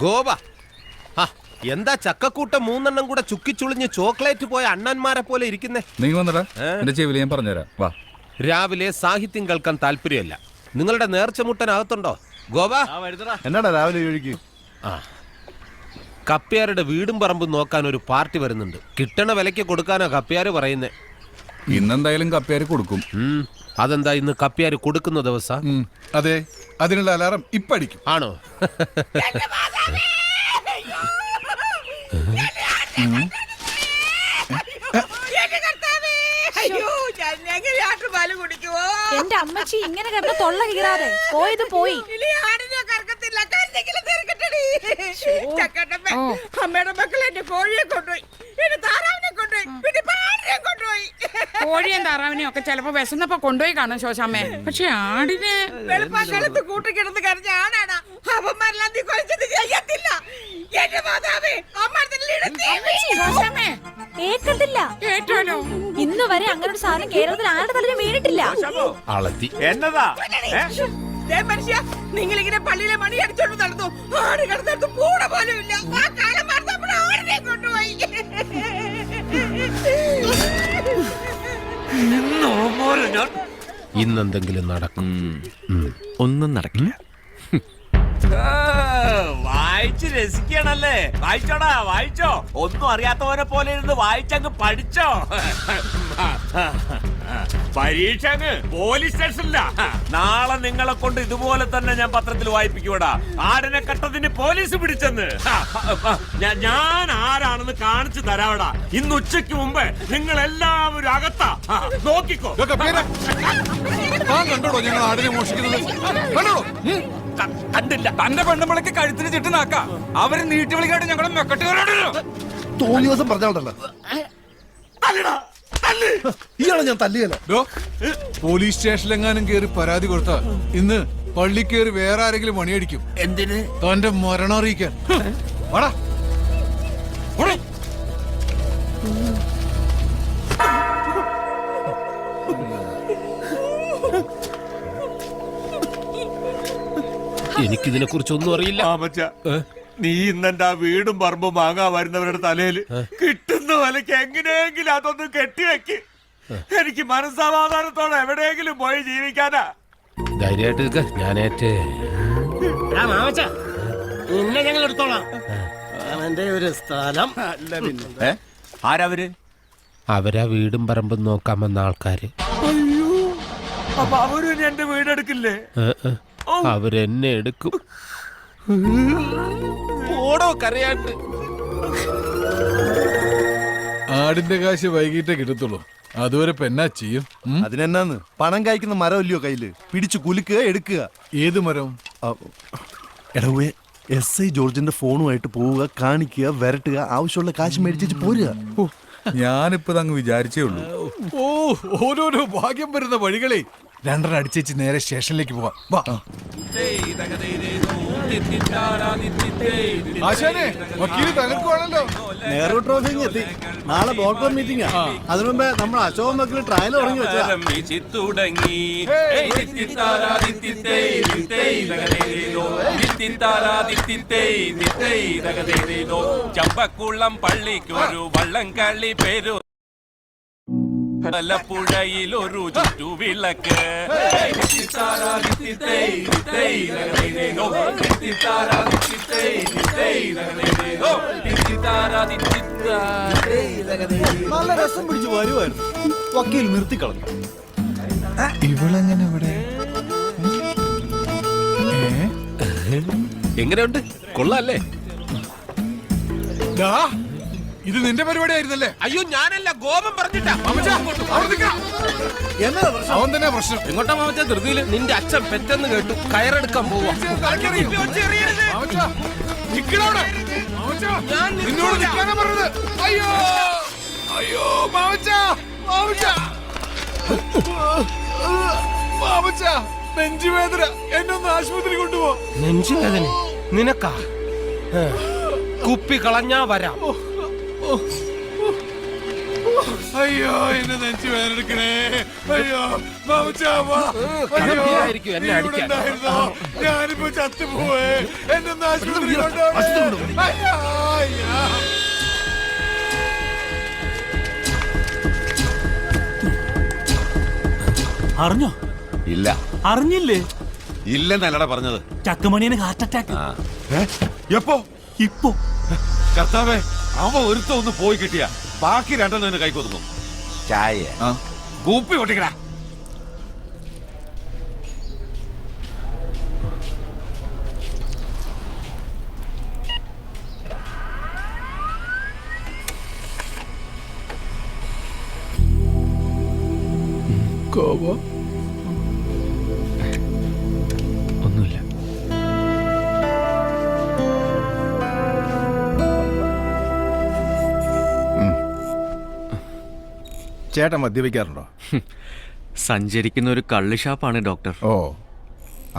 ഗോപ, എന്താ ചക്കക്കൂട്ടം 3 കൂടെ ചുക്കിച്ചുളിഞ്ഞ് ചോക്ലേറ്റ് പോയ അണ്ണന്മാരെ പോലെ ഇരിക്കുന്നേ? നീ വന്നടാ, എന്റെ ചെവിയിൽ ഞാൻ പറഞ്ഞുതരാം. വാ. രാവിലെ സാഹിത്യം കേൾക്കാൻ താല്പര്യമല്ല. നിങ്ങളുടെ നേർച്ചമുട്ടനകത്തുണ്ടോ ഗോപ? എന്നാടാ രാവിലെ ഒഴുകി? കപ്പ്യാരുടെ വീടും പറമ്പും നോക്കാൻ ഒരു പാർട്ടി വരുന്നുണ്ട്. കിട്ടണ വിലയ്ക്ക് കൊടുക്കാനാ കപ്പ്യാര് പറയുന്നേ. ഇന്നെന്തായാലും കപ്പ്യാര് കൊടുക്കും. അതെന്താ ഇന്ന് കപ്പ്യാര് കൊടുക്കുന്ന ദിവസം? അതെ, അതിനുള്ള അലാറം ഇപ്പൊ അടിക്കും. ആണോ? എന്റെ അമ്മച്ചി ഇങ്ങനെ കിടന്ന് തൊള്ള കീറാതെ പോയത് പോയി. അമ്മയുടെ മക്കൾ എന്റെ കോഴിയെ കൊണ്ടുപോയി, എന്റെ താറാവിനെ കൊണ്ടുപോയി, പിന്നെ പാടിനെ കൊണ്ടുപോയി. കോഴിയും താറാവിനെയും ഒക്കെ ചിലപ്പോ വിശന്നപ്പോ കൊണ്ടുപോയി കാണും ശോശാമ്മേ. പക്ഷെ ആടിനെ വെളുപ്പാക്കാലത്ത് കൂട്ടിക്കിടന്ന് കരഞ്ഞ ആണാണ്. അവന്മാരെല്ലാം നീ കൊലച്ചത് ചെയ്യത്തില്ല. എന്റെ മാതാവേ, ശോശാമ്മേ കേൾക്കത്തില്ല. കേട്ടോലോ, ഇന്ന് വരെ അങ്ങനെ ഒരു സാധനം കേരളത്തിൽ ആരുടെ തലയിൽ വീണിട്ടില്ല. അളത്തി എന്നതാ മനുഷ്യ, നിങ്ങളിങ്ങനെ പള്ളിയിലെ മണി അടിച്ചോണ്ട് നടന്നു. ആട് കിടന്നിടത്ത് പൂട പോലും ഇല്ല. ആ കാലം മറന്നപ്പോൾ ആടിനെ കൊണ്ടുപോയി. ഇന്നെന്തെങ്കിലും നടക്കും. ഒന്നും നടക്കില്ല. വായിച്ച് രസിക്കണല്ലേ? വായിച്ചോടാ, വായിച്ചോ. ഒന്നും അറിയാത്തവരെ പോലെ ഇരുന്ന് വായിച്ചങ്ങ് പഠിച്ചോ. പരീക്ഷ അങ്ങ് പോലീസ് സ്റ്റേഷനില്ല. നാളെ നിങ്ങളെ കൊണ്ട് ഇതുപോലെ തന്നെ ഞാൻ പത്രത്തിൽ വായിപ്പിക്കൂടാ. ആടിനെ കട്ടതിന് പോലീസ് പിടിച്ചെന്ന്. ഞാൻ ആരാണെന്ന് കാണിച്ചു തരാവടാ. ഇന്ന് ഉച്ചയ്ക്ക് മുമ്പ് നിങ്ങൾ എല്ലാവരും അകത്താ. നോക്കിക്കോ. കണ്ടോടോ ഞങ്ങൾ ആടിനെ മോഷിക്കുന്നത്? കണ്ടോടോ? കണ്ടില്ല. തന്റെ പെണ്ണുമ്പളക്ക് കഴുത്തിന് ചുറ്റുനാക്ക. അവര് നീട്ടി വിളിക്കാണ്ട് ഞങ്ങളെ മെക്കട്ട് കയറാണല്ലോ. തോന്നി ദിവസം പറഞ്ഞോണ്ടല്ലോ. ഇയാളെ ഞാൻ തല്ലിയല്ലോ. പോലീസ് സ്റ്റേഷനിലെങ്ങാനും കയറി പരാതി കൊടുത്ത ഇന്ന് പള്ളി കയറി വേറെ ആരെങ്കിലും മണിയടിക്കും. എന്തിന്? തന്റെ മരണം അറിയിക്കാൻ. വാടാ. എനിക്കിതിനെ കുറിച്ചൊന്നും അറിയില്ല. നീ ഇന്നെന്റെ ആ വീടും പറമ്പും വാങ്ങാൻ വരുന്നവരുടെ തലയിൽ കിട്ടുന്ന വിലക്ക് എങ്ങനെയെങ്കിലും അതൊന്ന് കെട്ടിവെക്ക്. എനിക്ക് മനസ്സമാധാനത്തോടെ എവിടെയെങ്കിലും പോയി ജീവിക്കാനാ. ധൈര്യമായിട്ട് നിൽക്ക, ഞാനേറ്റ്. നിന്നെ ഞങ്ങൾ എടുത്തോളാം. അവന്റെ ഒരു സ്ഥലം. ആരവര്? അവരാ വീടും പറമ്പും നോക്കാൻ വന്ന ആൾക്കാര്. അയ്യോ, അപ്പൊ അവരും എന്റെ വീടെടുക്കില്ലേ? അവരെന്നെ എടുക്കും. ഓടോ കരയാണ്ട്. ആടിന്റെ കാശ് വൈകിട്ടേ കിട്ടത്തുള്ളൂ. അതുവരെ പെന്നാ ചെയ്യും. അതിനെന്നാന്ന്, പണം കായ്ക്കുന്ന മരം ഇല്ലയോ കയ്യില്? പിടിച്ചു കുലുക്കുക, എടുക്കുക. ഏത് മരം? എടവേ SI ജോർജിന്റെ ഫോണുമായിട്ട് പോവുക, കാണിക്കുക, വരട്ടുക, ആവശ്യമുള്ള കാശ് മേടിച്ചു പോരുക. ഞാനിപ്പോ അങ്ങ് വിചാരിച്ചേ ഉള്ളൂ. ഓരോരോ ഭാഗ്യം വരുന്ന വഴികളെ. രണ്ടെണ്ണം അടിച്ചേച്ച് നേരെ സ്റ്റേഷനിലേക്ക് പോവാം. വാ. ആശാനെ, വക്കീല് തകർക്കുവാണല്ലോ. നെഹ്റു ട്രോഫി എത്തി. നാളെ ബോർഡ് മീറ്റിംഗാ. അതിനു മുമ്പേ നമ്മൾ അശോക് മക്കള് ട്രയൽ തുടങ്ങി വെച്ചാ. ചമ്പക്കുളം പള്ളിക്കൊരു വള്ളം കളി പേരു പുഴയിലൊരു ചുറ്റുവിളക്ക്. നല്ല രസം പിടിച്ച് വരുമായിരുന്നു. വക്കീൽ നിർത്തിക്കളഞ്ഞു. ഇവളെങ്ങനെ ഇവിടെ? എങ്ങനെയുണ്ട്? കൊള്ളാല്ലേ? ഇത് നിന്റെ പരിപാടി ആയിരുന്നല്ലേ? അയ്യോ, ഞാനല്ല, ഗോപം പറഞ്ഞിട്ടാ. അവൻ തന്നെ പ്രശ്നം. എങ്ങോട്ടാ മാമച്ച ധൃതിയില്? നിന്റെ അച്ഛൻ പെട്ടെന്ന് കേട്ടു കയറെടുക്കാൻ പോവാ. നിന്നോട് നിൽക്കാനാ പറഞ്ഞത്. അയ്യോ അയ്യോ മാമച്ച, മാമച്ച, മാമച്ച, നെഞ്ചുവേദന. എന്നെ ഒന്ന് ആശുപത്രി കൊണ്ടുപോ. നെഞ്ചുവേദന നിനക്കാ? കുപ്പി കളഞ്ഞാ വരാം. അയ്യോ എന്നെ നെഞ്ചു വേദനിക്കണേ. അയ്യോ മാമച്ചാ, വാ. അയ്യോ, കടമ്പിയായിരിക്കും എന്നെ നീ ഇവിടെ അടിക്കാൻ. ഉണ്ടായിരുന്നോ? ഞാനിപ്പോ ചത്തുപോയേ. എന്നെ ഒന്ന് ആശുപത്രി കൊണ്ടുപോകണേ. അയ്യോ, അയ്യോ. അറിഞ്ഞോ? ഇല്ല അറിഞ്ഞില്ലേ? ഇല്ലെന്നല്ലടാ പറഞ്ഞത്. ചക്കമണിയന് ഹാർട്ട് അറ്റാക്ക്. എപ്പോ? ഇപ്പോ കർത്താവേ, അവ ഒരുത്ത ഒന്ന് പോയി കിട്ടിയ ബാക്കി രണ്ടെണ്ണം കൈക്കൊതുങ്ങും. ചായ കൂപ്പി പൊട്ടിക്കടാ. ഒന്നുമില്ല. ചേട്ടൻ മദ്യപിക്കാറുണ്ടോ? സഞ്ചരിക്കുന്ന ഒരു കള്ള് ഷാപ്പാണ് ഡോക്ടർ. ഓ,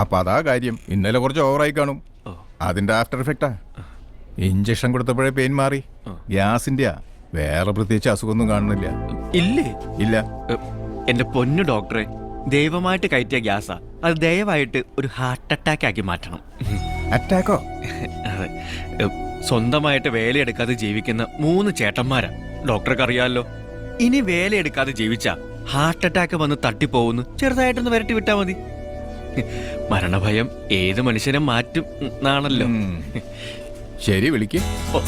അപ്പൊ അതാ കാര്യം. ഇന്നലെ കുറച്ച് ഓവറായി കാണും. അതിന്റെ ആഫ്റ്റർ എഫക്റ്റാ. ഇഞ്ചക്ഷൻ കൊടുത്തപ്പോഴേ പെയിൻ മാറി. ഗ്യാസിന്റെയാ. വേറെ പ്രത്യേകിച്ച് അസുഖമൊന്നും കാണുന്നില്ല. ഇല്ലേ? ഇല്ല. എന്റെ പൊന്നു ഡോക്ടറെ, ദൈവമായിട്ട് കയറ്റിയ ഗ്യാസാ. അത് ദയവായിട്ട് ഒരു ഹാർട്ട് അറ്റാക്ക് ആക്കി മാറ്റണം. അറ്റാക്കോ? അതെ. സ്വന്തമായിട്ട് വേലയെടുക്കാതെ ജീവിക്കുന്ന 3 ചേട്ടന്മാരാ. ഡോക്ടർക്ക് അറിയാമല്ലോ. ഇനി വേലയെടുക്കാതെ ജീവിച്ചാ ഹാർട്ട് അറ്റാക്ക് വന്ന് തട്ടിപ്പോവുന്നു. ചെറുതായിട്ടൊന്ന് വരട്ടി വിട്ടാ മതി. മരണഭയം ഏത് മനുഷ്യനെ മാറ്റും എന്നാണല്ലോ. ശരി, വിളിക്ക്. ഓ,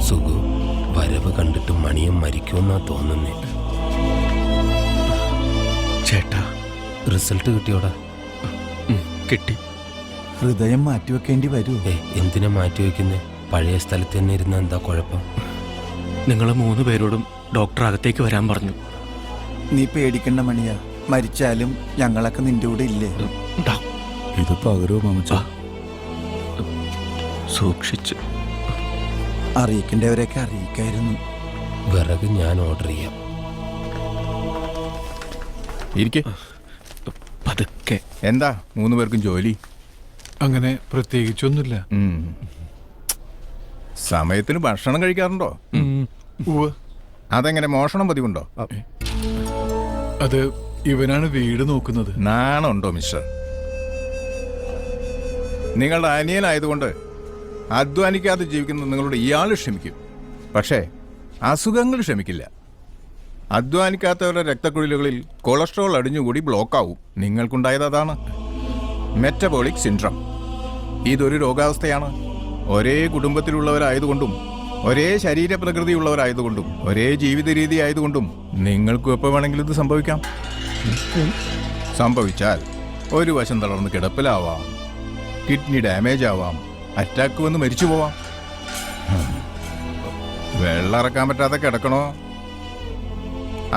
സുഖു വരവ് കണ്ടിട്ട് മണിയും മരിക്കുമെന്നാ തോന്നുന്നേ. ചേട്ടാ, റിസൾട്ട് കിട്ടിയോടാ? കിട്ടി. ഹൃദയം മാറ്റിവെക്കേണ്ടി വരൂ. എന്തിനാ മാറ്റി വെക്കുന്നേ? പഴയ സ്ഥലത്ത് തന്നെ ഇരുന്ന എന്താ കുഴപ്പം? നിങ്ങൾ 3 പേരോടും ഡോക്ടർ അകത്തേക്ക് വരാൻ പറഞ്ഞു. നീ പേടിക്കണ്ട മണിയാ, മരിച്ചാലും ഞങ്ങളൊക്കെ നിന്റെ കൂടെ ഇല്ലേ? ഇത് പകരോ മാമച്ച? സൂക്ഷിച്ച്. അറിയിക്കേണ്ടവരെയൊക്കെ അറിയിക്കായിരുന്നു. വിറക് ഞാൻ ഓർഡർ ചെയ്യാം. ഇരിക്കെ. പതുക്കെ. എന്താ 3 പേർക്കും ജോലി? അങ്ങനെ പ്രത്യേകിച്ചൊന്നുമില്ല. സമയത്തിന് ഭക്ഷണം കഴിക്കാറുണ്ടോ? അതെങ്ങനെ, മോഷണം പതിവുണ്ടോ? അത് ഇവനാണ് വീട് നോക്കുന്നത്. നാണുണ്ടോ മിസ്റ്റർ? നിങ്ങളുടെ അനിയനായതുകൊണ്ട് അധ്വാനിക്കാതെ ജീവിക്കുന്ന നിങ്ങളോട് ഇയാൾ ക്ഷമിക്കും. പക്ഷേ അസുഖങ്ങൾ ക്ഷമിക്കില്ല. അധ്വാനിക്കാത്തവരുടെ രക്തക്കുഴലുകളിൽ കൊളസ്ട്രോൾ അടിഞ്ഞുകൂടി ബ്ലോക്കാവും. നിങ്ങൾക്കുണ്ടായത് അതാണ്, മെറ്റബോളിക് സിൻഡ്രം. ഇതൊരു രോഗാവസ്ഥയാണ്. ഒരേ കുടുംബത്തിലുള്ളവരായതുകൊണ്ടും ഒരേ ശരീരപ്രകൃതിയുള്ളവരായതുകൊണ്ടും ഒരേ ജീവിത രീതി ആയതുകൊണ്ടും നിങ്ങൾക്കും എപ്പോൾ വേണമെങ്കിലും ഇത് സംഭവിക്കാം. സംഭവിച്ചാൽ ഒരു വശം തളർന്ന് കിടപ്പിലാവാം, കിഡ്നി ഡാമേജ് ആവാം, അറ്റാക്ക് വന്ന് മരിച്ചു പോവാം. വെള്ളം ഇറക്കാൻ പറ്റാതെ കിടക്കണോ,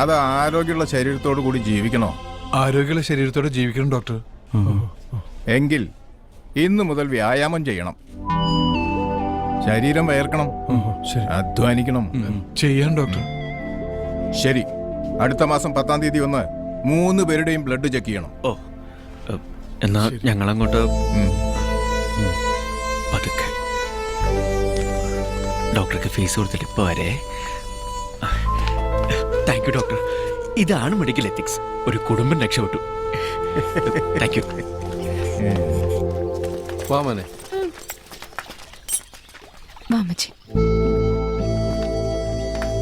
അത് ആരോഗ്യമുള്ള ശരീരത്തോടു കൂടി ജീവിക്കണോ? ആരോഗ്യമുള്ള ശരീരത്തോടെ ജീവിക്കണം ഡോക്ടർ. എങ്കിൽ ഇന്നു മുതൽ വ്യായാമം ചെയ്യണം. ശരീരം വയർക്കണം, ശരി, അധ്വാനിക്കണം. ചെയ്യാൻ ഡോക്ടർ. ശരി, അടുത്ത മാസം 10-ാം തീയതി വന്ന് 3 പേരുടെയും ബ്ലഡ് ചെക്ക് ചെയ്യണം. ഓ, എന്നാ ഞങ്ങളങ്ങോട്ട് പതുക്കെ. ഡോക്ടർക്ക് ഫീസ് കൊടുത്തിട്ട് ഇപ്പൊ വരെ. Thank you doctor. ഇതാണ് മെഡിക്കൽ എത്തിക്സ്. ഒരു കുടുംബം രക്ഷപ്പെട്ടു. Thank you. വാമനെ, മാമച്ചി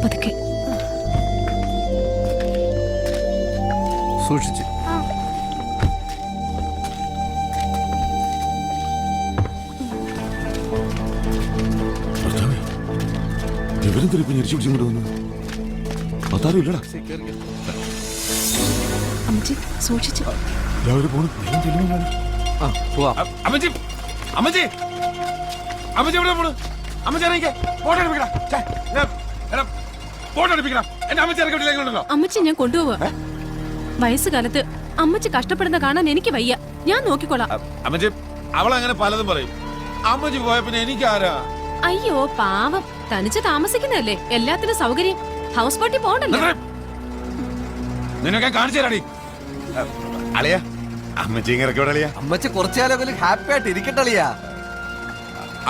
പതുക്കെ സൂക്ഷിച്ച്. ഇവരും തിരിപ്പ് ഞെരിച്ചു പിടിച്ചുകൊണ്ട് വന്നു. അതാരും ഇല്ലടാ. അമ്മച്ചി സൂക്ഷിച്ച്. രാവിലെ പോണു. അമ്മച്ചി, അമ്മച്ചി, അമ്മച്ചി എവിടെ പോണു? അമ്മച്ചി ഇറങ്ങിക്കേ. ഫോട്ടോ എടുപ്പിക്കണം. ഫോട്ടോ എടുപ്പിക്കണം. എന്റെ അമ്മച്ചി ഇറക്കിട്ടില്ലേണ്ടല്ലോ. അമ്മച്ചി ഞാൻ കൊണ്ടുപോവാ. വയസ്സുകാലത്ത് അമ്മച്ചി കഷ്ടപ്പെടുന്ന കാണാൻ എനിക്ക് വയ്യ. ഞാൻ നോക്കിക്കോളാം. അമ്മച്ചി, അവളങ്ങനെ പലതും പറയും. അമ്മച്ചി പോയ പിന്നെ എനിക്കാരാ? അയ്യോ പാവം, തനിച്ച് താമസിക്കുന്നതല്ലേ, എല്ലാത്തിനും സൗകര്യം. House party പോകണ്ടല്ലോ. നിനക്കെ കാണിച്ചു തരാടി. അളിയാ അമ്മച്ചി ഇറക്കി വിടളിയാ. അമ്മച്ചി കുറച്ചുകാലം ഹാപ്പി ആയിട്ട് ഇരിക്കട്ടളിയാ.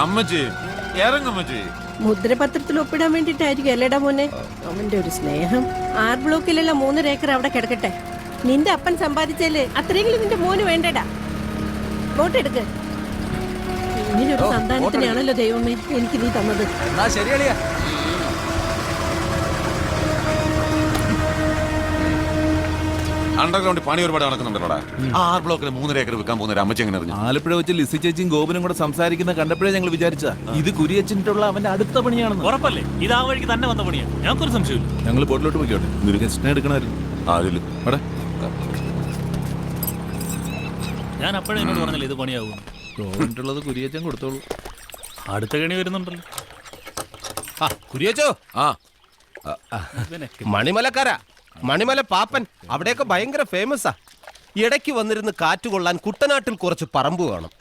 അമ്മച്ചി ഇറങ്ങമ്മച്ചി. മുദ്രപത്രത്തിൽ ഒപ്പിടാൻ വേണ്ടിട്ടായിരിക്കും അല്ലേടാ മോനെ. അവന്റെ ഒരു സ്നേഹം. 6 ബ്ലോക്കിലുള്ള 3 ഏക്കർ അവിടെ കിടക്കട്ടെ. നിന്റെ അപ്പൻ സമ്പാദിച്ചാല് അത്രയെങ്കിലും നിന്റെ മോന് വേണ്ടടാ. വോട്ടെടുക്ക്. ഇങ്ങനൊരു സന്താനത്തിനാണല്ലോ ദൈവമേ എനിക്ക് നീ തന്നത്. എന്നാ ശരിയളിയാ. അണ്ടർഗ്രൗണ്ട് പണി ഒരുപാട് നടക്കുന്നുണ്ടല്ലോടാ. 6 ബ്ലോക്കിൽ 3 ഏക്കർ വിൽക്കാൻ പോകുന്ന അമ്മച്ചി എങ്ങനെ അറിഞ്ഞു? ആലപ്പുഴ വെച്ച് ലിസി ചേച്ചിയും ഗോപനും കൂടെ സംസാരിക്കുന്ന കണ്ടപ്പോഴേ ഞങ്ങൾ വിചാരിച്ച ഇത് കുരിയച്ചിട്ടുള്ള അവന്റെ അടുത്ത പണിയാണെന്ന്. ഉറപ്പല്ലേ ഇത് ആ വഴിക്ക് തന്നെ വന്ന പണിയാ? ഞങ്ങൾക്കൊരു സംശയമില്ല. ഞങ്ങൾ ബോട്ടിലോട്ട് പോയിക്കോട്ടെ. നിനക്ക് ഗസ്റ്റിനെ എടുക്കണമായിരുന്നു. അവിടെ ഞാൻ അപ്പോഴേ എന്നോട് പറഞ്ഞില്ല ഇത് പണിയാവും. ഗോപനിട്ടുള്ളത് കുരിയച്ചൻ കൊടുത്തോളൂ. അടുത്ത കണി വരുന്നുണ്ടല്ലോ. കുരിയച്ചോ, മണിമലക്കാരാ, മണിമല പാപ്പൻ അവിടെയൊക്കെ ഭയങ്കര ഫേമസാ. ഇടയ്ക്ക് വന്നിരുന്ന് കാറ്റ് കൊള്ളാൻ കുട്ടനാട്ടിൽ കുറച്ച് പറമ്പ് വേണം.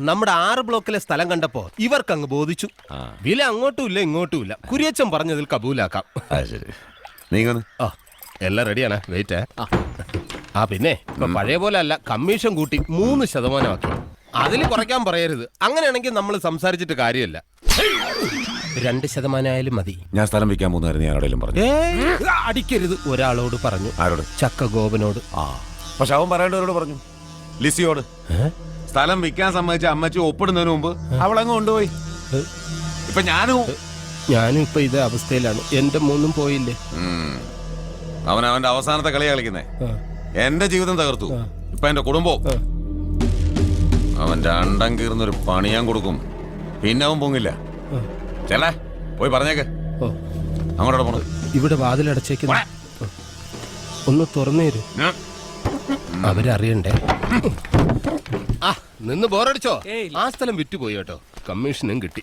നമ്മുടെ 6 ബ്ലോക്കിലെ സ്ഥലം കണ്ടപ്പോ ഇവർക്ക് അങ്ങ് ബോധിച്ചു. വില അങ്ങോട്ടും ഇല്ല ഇങ്ങോട്ടും ഇല്ല. കുരിയച്ചൻ പറഞ്ഞതിൽ കബൂലാക്കാം. എല്ലാം റെഡിയാണ്. വെയിറ്റ്. പിന്നെ ഇപ്പൊ പഴയ പോലെ അല്ല, കമ്മീഷൻ കൂട്ടി 3% ആക്കി. അതിൽ കുറയ്ക്കാൻ പറയരുത്. അങ്ങനെയാണെങ്കിൽ നമ്മൾ സംസാരിച്ചിട്ട് കാര്യമല്ല. 2% ആയാലും മതി. ഞാൻ സ്ഥലം വിൽക്കാൻ പോകുന്നതായിരുന്നു ഞാൻ എവിടെയും പറഞ്ഞു. അടിക്കരുത്. ഒരാളോട് പറഞ്ഞു. ആരോട്? ചക്ക ഗോപനോട്. പക്ഷെ അവൻ പറയേണ്ടവരോട് പറഞ്ഞു, ലിസിയോട്. സ്ഥലം വിൽക്കാൻ സമ്മതിച്ച അമ്മച്ചി ഒപ്പിടുന്നതിന് മുമ്പ് അവളങ്ങ് കൊണ്ടുപോയി. ഇപ്പൊ ഞാനും ഇപ്പൊ ഇതേ അവസ്ഥയിലാണ്. എന്റെ മൂന്നും പോയില്ലേ. അവൻ അവന്റെ അവസാനത്തെ കളിയാ കളിക്കുന്നേ. എന്റെ ജീവിതം തകർത്തു. ഇപ്പൊ എന്റെ കുടുംബവും. അവൻ രണ്ടം കീർന്നൊരു പണി ഞാൻ കൊടുക്കും. പിന്നെ അവൻ പൊങ്ങില്ല. ചെല്ലേ പോയി പറഞ്ഞേക്ക്. അങ്ങോട്ട് പോണത്. ഇവിടെ വാതിലടച്ചേക്ക്. ഒന്ന് തുറന്നേരു. അവരറിയണ്ടേ. നിന്ന് ബോറടിച്ചോ? ആ സ്ഥലം വിറ്റുപോയി കേട്ടോ. കമ്മീഷനും കിട്ടി.